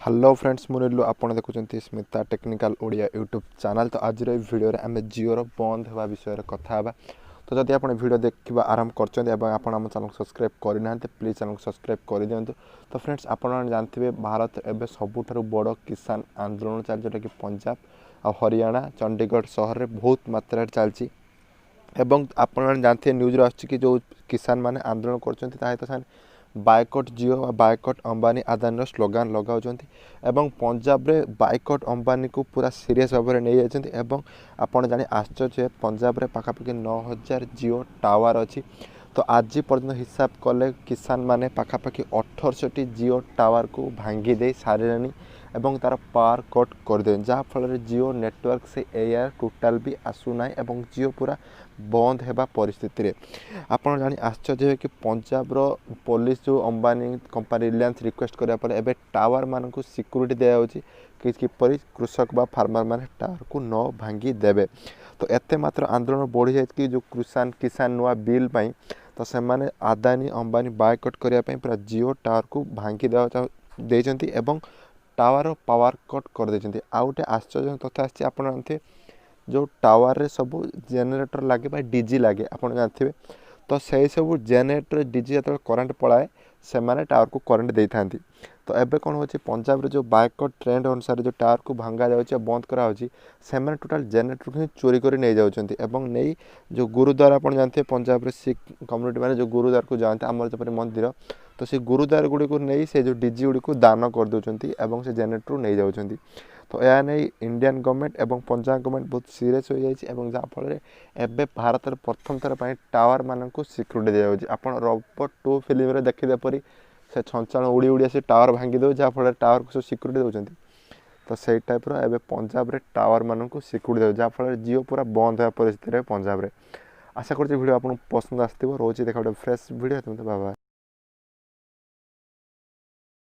Hello friends मुनिलु आपड़ देखुं Smita technical Odia YouTube channel. तो आज भिडियो आम जिओर बंद होगा विषय कथा तो जदि आप वीडियो देखा आरंभ कर आम चैनल सब्सक्राइब करना प्लीज चैनल सब्सक्राइब कर दिंतु। तो फ्रेंड्स आप जानते भारत एवं सबुठ बड़ किसान आंदोलन चल जोटा कि पंजाब और हरियाणा चंडीगढ़ सहर में बहुत मात्रा चलती एवं आप जानते न्यूज कि जो किसान मैंने आंदोलन कर बायकट जियो बायकट अंबानी आदानी स्लोगान लगाउं पंजाब रे बायकट अंबानी को पूरा सीरीयस भाव में नहीं जाती। आपड़ जानी आश्चर्य पंजाब रे पाखापाखि 9000 जियो टावर अच्छी। तो आज पर्यटन हिसाब कले किसान माने पाखापाखि 1800 जियो टावर को भांगी दे सारे एवं तार पावर कट करदे जहाँफल जियो नेटवर्क से एयर टोटाल भी आसूना एवं जियो पूरा बंद होगा परिस्थिति आपड़ जानी आश्चर्य कि पंजाब रो पुलिस जो अंबानी कंपनी रिलायंस रिक्वेस्ट कराया एवं टावर मान को सिक्यूरीटी दिया कि किपरि कृषक बा फार्मर माने टावर को न भांगी देवे। तो एते मात्र आंदोलन बढ़ी जाए कि जो किसान नुआ बिल पाई तो से माने आदानी अंबानी बायकट करने पूरा जियो टावर को भांगी देते एवं टावर पावर कट कर देते। आउ गोटे आश्चर्य तथ्य आप जानते जो टावर रे सब जेनेटर लगे डीजी लगे आप जानते तो से सब जेनेटर डीजी जो करंट पलाए से माने टावर को करंट दे था। तो एबे कौन हो पंजाब रे जो बायकट ट्रेंड अनुसार जो टावर को भांगा जाऊँगी बंद कराऊँगी से टोटाल जेनेटर को ही चोरी कर नहीं जाऊँगी नहीं जो गुरुद्वार आप जानते पंजाब रे सिख कम्युनिटी मैंने जो गुरुद्वार को जाते आम जपरी मंदिर तो से गुरुद्वार गुड़ी को नहीं से जो डीजी गुड़ी को दान कर दौरान से जेनेटर नहीं जाऊँगी। तो यह नहीं इंडियन गवर्नमेंट एवं पंजाब गवर्नमेंट बहुत सीरीयस हो जाए जहाँफल एवं भारत प्रथम थर पर टावर मान को सिक्यूरीटी दिया आप रोबोट 2 फिल्म देखिदे परी से छंचाण उड़ी उड़ी से टावर भांगी दे जहाँफल टावर को सब सिक्यूरीटी दौरान। तो सही टाइप रे पंजाब रे टावर मान को सिक्यूरीटी दे जहाँफल जियो पूरा बंद होगा परिस्थिति पंजाब रे। आशा कर वीडियो आपको पसंद आसो रोचे देखा गोटे फ्रेश वीडियो बाय बाय।